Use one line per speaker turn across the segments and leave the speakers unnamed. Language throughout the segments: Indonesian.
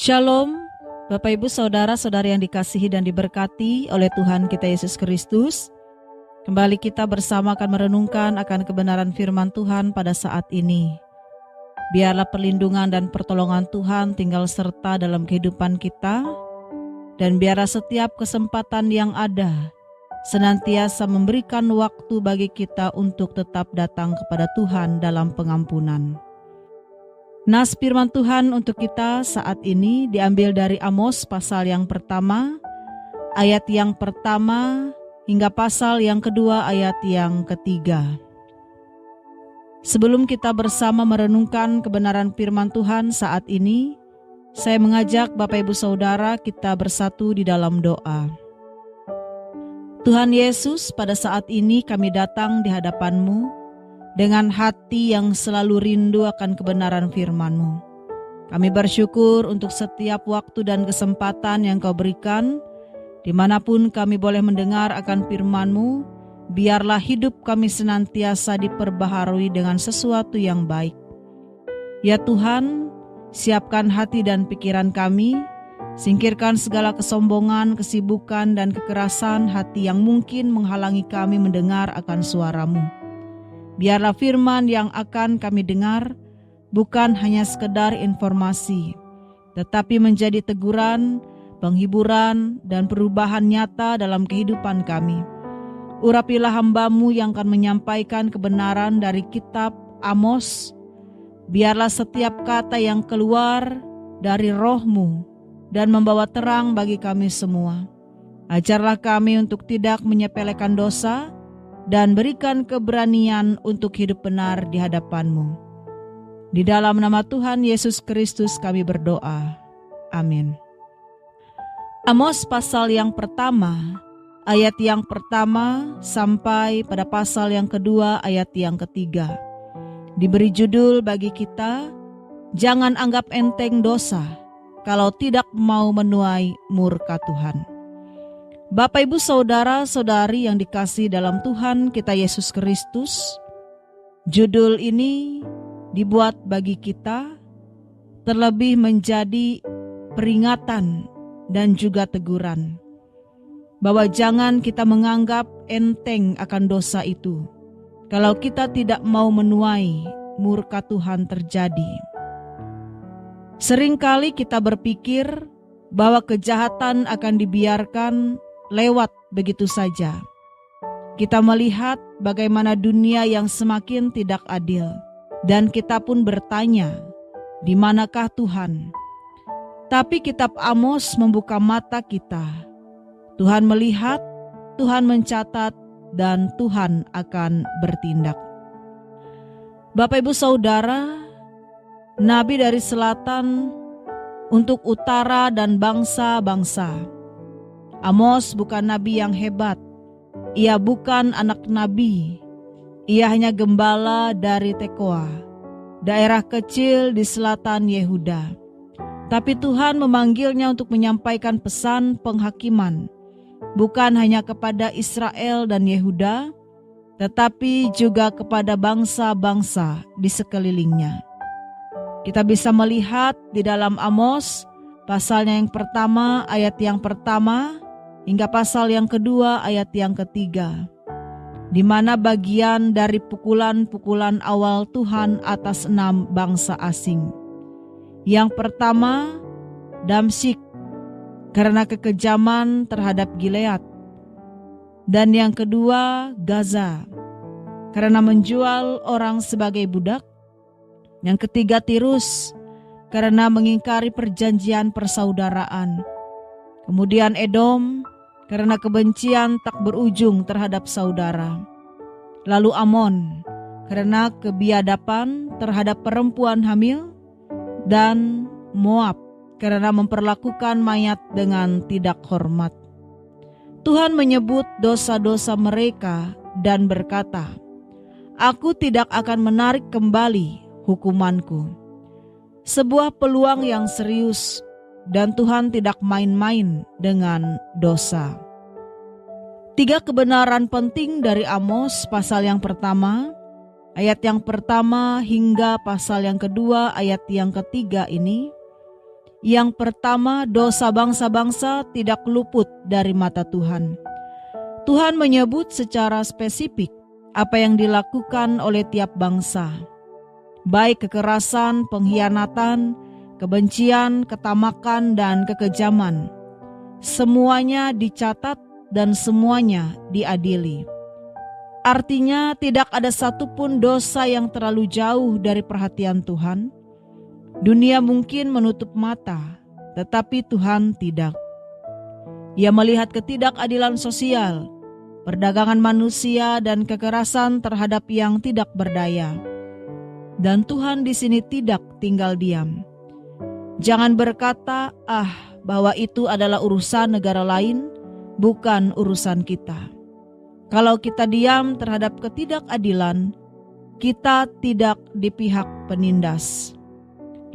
Shalom, Bapak Ibu Saudara-saudari yang dikasihi dan diberkati oleh Tuhan kita Yesus Kristus. Kembali kita bersama akan merenungkan akan kebenaran firman Tuhan pada saat ini. Biarlah perlindungan dan pertolongan Tuhan tinggal serta dalam kehidupan kita, dan biarlah setiap kesempatan yang ada senantiasa memberikan waktu bagi kita untuk tetap datang kepada Tuhan dalam pengampunan. Nas firman Tuhan untuk kita saat ini diambil dari Amos pasal yang pertama, ayat yang pertama hingga pasal yang kedua ayat yang ketiga. Sebelum kita bersama merenungkan kebenaran firman Tuhan saat ini, saya mengajak Bapak Ibu Saudara kita bersatu di dalam doa. Tuhan Yesus, pada saat ini kami datang di hadapan-Mu dengan hati yang selalu rindu akan kebenaran firman-Mu. Kami bersyukur untuk setiap waktu dan kesempatan yang Kau berikan, dimanapun kami boleh mendengar akan firman-Mu, biarlah hidup kami senantiasa diperbaharui dengan sesuatu yang baik. Ya Tuhan, siapkan hati dan pikiran kami, singkirkan segala kesombongan, kesibukan, dan kekerasan hati yang mungkin menghalangi kami mendengar akan suara-Mu. Biarlah firman yang akan kami dengar bukan hanya sekedar informasi, tetapi menjadi teguran, penghiburan, dan perubahan nyata dalam kehidupan kami. Urapilah hamba-Mu yang akan menyampaikan kebenaran dari kitab Amos. Biarlah setiap kata yang keluar dari Roh-Mu dan membawa terang bagi kami semua. Ajarlah kami untuk tidak menyepelekan dosa, dan berikan keberanian untuk hidup benar di hadapan-Mu. Di dalam nama Tuhan Yesus Kristus kami berdoa. Amin. Amos pasal yang pertama, ayat yang pertama sampai pada pasal yang kedua ayat yang ketiga. Diberi judul bagi kita, jangan anggap enteng dosa kalau tidak mau menuai murka Tuhan. Bapak Ibu Saudara-saudari yang dikasihi dalam Tuhan kita Yesus Kristus, judul ini dibuat bagi kita terlebih menjadi peringatan dan juga teguran bahwa jangan kita menganggap enteng akan dosa itu kalau kita tidak mau menuai murka Tuhan terjadi. Seringkali kita berpikir bahwa kejahatan akan dibiarkan lewat begitu saja. Kita melihat bagaimana dunia yang semakin tidak adil, dan kita pun bertanya, di manakah Tuhan? Tapi kitab Amos membuka mata kita. Tuhan melihat, Tuhan mencatat, dan Tuhan akan bertindak. Bapak Ibu Saudara, nabi dari selatan untuk utara dan bangsa-bangsa. Amos bukan nabi yang hebat. Ia bukan anak nabi. Ia hanya gembala dari Tekoa, daerah kecil di selatan Yehuda. Tapi Tuhan memanggilnya untuk menyampaikan pesan penghakiman, bukan hanya kepada Israel dan Yehuda, tetapi juga kepada bangsa-bangsa di sekelilingnya. Kita bisa melihat di dalam Amos, pasalnya yang pertama, ayat yang pertama, hingga pasal yang kedua ayat yang ketiga, di mana bagian dari pukulan-pukulan awal Tuhan atas 6 bangsa asing. Yang pertama, Damsyik karena kekejaman terhadap Gilead, dan yang kedua Gaza karena menjual orang sebagai budak. Yang ketiga Tirus karena mengingkari perjanjian persaudaraan. Kemudian Edom karena kebencian tak berujung terhadap saudara. Lalu Amon karena kebiadaban terhadap perempuan hamil, dan Moab karena memperlakukan mayat dengan tidak hormat. Tuhan menyebut dosa-dosa mereka dan berkata, "Aku tidak akan menarik kembali hukumanku." Sebuah peluang yang serius, dan Tuhan tidak main-main dengan dosa. 3 kebenaran penting dari Amos pasal yang pertama, ayat yang pertama hingga pasal yang kedua ayat yang ketiga ini Yang pertama, dosa bangsa-bangsa tidak luput dari mata Tuhan. Tuhan menyebut secara spesifik apa yang dilakukan oleh tiap bangsa, baik kekerasan, pengkhianatan, kebencian, ketamakan, dan kekejaman. Semuanya dicatat dan semuanya diadili. Artinya tidak ada satupun dosa yang terlalu jauh dari perhatian Tuhan. Dunia mungkin menutup mata, tetapi Tuhan tidak. Ia melihat ketidakadilan sosial, perdagangan manusia, dan kekerasan terhadap yang tidak berdaya. Dan Tuhan di sini tidak tinggal diam. Jangan berkata, bahwa itu adalah urusan negara lain, bukan urusan kita. Kalau kita diam terhadap ketidakadilan, kita tidak di pihak penindas.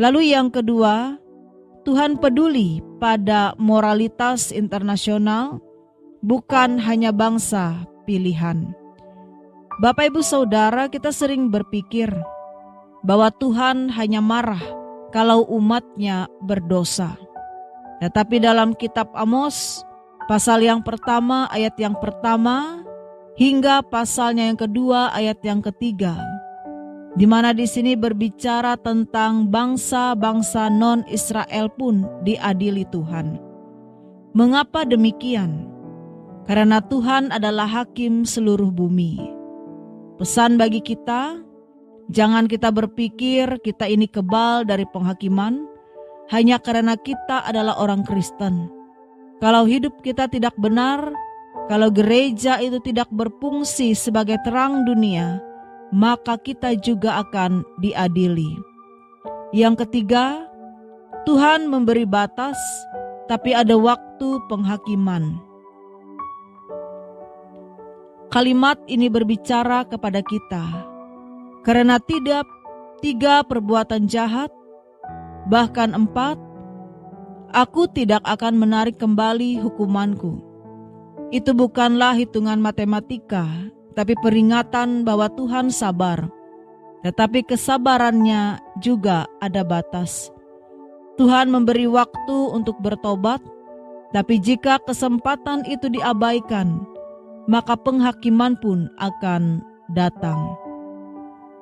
Lalu yang kedua, Tuhan peduli pada moralitas internasional, bukan hanya bangsa pilihan. Bapak Ibu Saudara, kita sering berpikir bahwa Tuhan hanya marah kalau umatnya berdosa. Tetapi dalam kitab Amos, pasal yang pertama, ayat yang pertama, hingga pasalnya yang kedua, ayat yang ketiga, di mana di sini berbicara tentang bangsa-bangsa non-Israel pun diadili Tuhan. Mengapa demikian? Karena Tuhan adalah hakim seluruh bumi. Pesan bagi kita, jangan kita berpikir kita ini kebal dari penghakiman hanya karena kita adalah orang Kristen. Kalau hidup kita tidak benar, kalau gereja itu tidak berfungsi sebagai terang dunia, maka kita juga akan diadili. Yang ketiga, Tuhan memberi batas, tapi ada waktu penghakiman. Kalimat ini berbicara kepada kita, karena tidak 3 perbuatan jahat, bahkan 4, aku tidak akan menarik kembali hukumanku. Itu bukanlah hitungan matematika, tapi peringatan bahwa Tuhan sabar, tetapi kesabarannya juga ada batas. Tuhan memberi waktu untuk bertobat, tapi jika kesempatan itu diabaikan, maka penghakiman pun akan datang.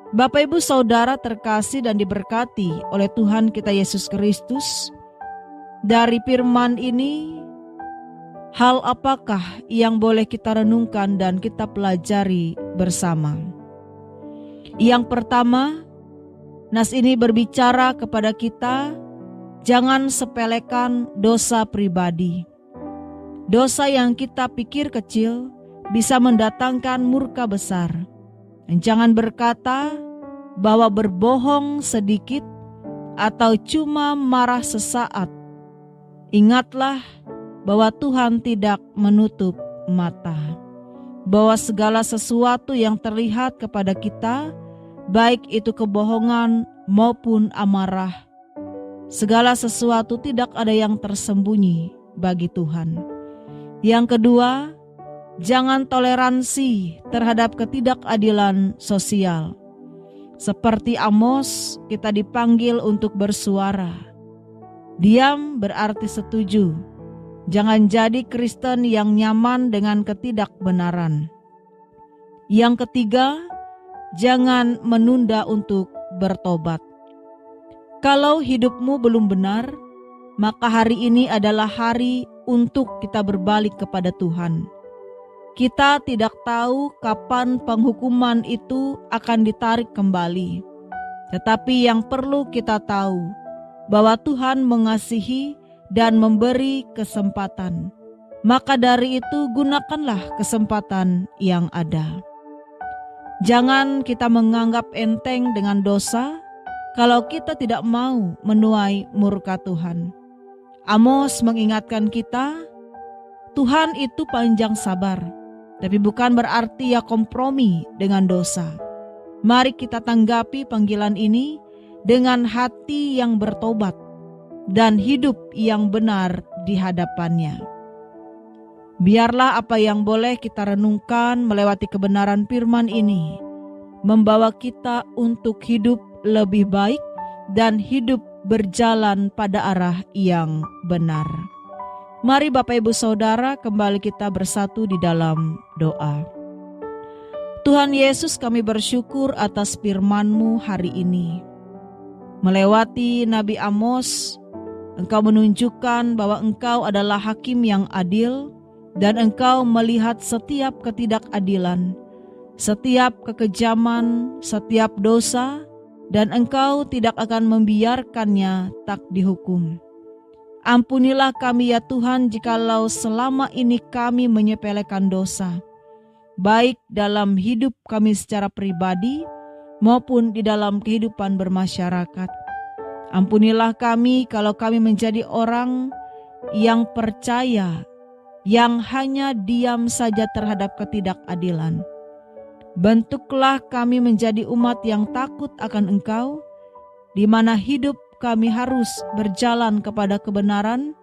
Bapak Ibu Saudara terkasih dan diberkati oleh Tuhan kita Yesus Kristus, dari firman ini, hal apakah yang boleh kita renungkan dan kita pelajari bersama? Yang pertama, nas ini berbicara kepada kita, jangan sepelekan dosa pribadi. Dosa yang kita pikir kecil bisa mendatangkan murka besar. Jangan berkata bahwa berbohong sedikit atau cuma marah sesaat. Ingatlah bahwa Tuhan tidak menutup mata, bahwa segala sesuatu yang terlihat kepada kita, baik itu kebohongan maupun amarah, segala sesuatu tidak ada yang tersembunyi bagi Tuhan. Yang kedua, jangan toleransi terhadap ketidakadilan sosial. Seperti Amos, kita dipanggil untuk bersuara. Diam berarti setuju. Jangan jadi Kristen yang nyaman dengan ketidakbenaran. Yang ketiga, jangan menunda untuk bertobat. Kalau hidupmu belum benar, maka hari ini adalah hari untuk kita berbalik kepada Tuhan. Kita tidak tahu kapan penghukuman itu akan ditarik kembali. Tetapi yang perlu kita tahu, bahwa Tuhan mengasihi dan memberi kesempatan. Maka dari itu gunakanlah kesempatan yang ada. Jangan kita menganggap enteng dengan dosa kalau kita tidak mau menuai murka Tuhan. Amos mengingatkan kita, Tuhan itu panjang sabar, tapi bukan berarti ia kompromi dengan dosa. Mari kita tanggapi panggilan ini dengan hati yang bertobat dan hidup yang benar di hadapannya. Biarlah apa yang boleh kita renungkan melewati kebenaran firman ini membawa kita untuk hidup lebih baik dan hidup berjalan pada arah yang benar. Mari Bapak Ibu Saudara, kembali kita bersatu di dalam doa. Tuhan Yesus, kami bersyukur atas firman-Mu hari ini. Melewati Nabi Amos, Engkau menunjukkan bahwa Engkau adalah hakim yang adil dan Engkau melihat setiap ketidakadilan, setiap kekejaman, setiap dosa, dan Engkau tidak akan membiarkannya tak dihukum. Ampunilah kami ya Tuhan jikalau selama ini kami menyepelekan dosa, baik dalam hidup kami secara pribadi maupun di dalam kehidupan bermasyarakat. Ampunilah kami kalau kami menjadi orang yang percaya, yang hanya diam saja terhadap ketidakadilan. Bentuklah kami menjadi umat yang takut akan Engkau, di mana hidup kami harus berjalan kepada kebenaran,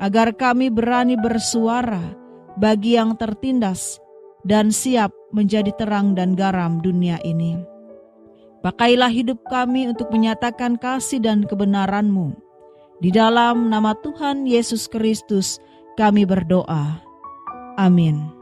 agar kami berani bersuara bagi yang tertindas dan siap menjadi terang dan garam dunia ini. Pakailah hidup kami untuk menyatakan kasih dan kebenaran-Mu. Di dalam nama Tuhan Yesus Kristus kami berdoa. Amin.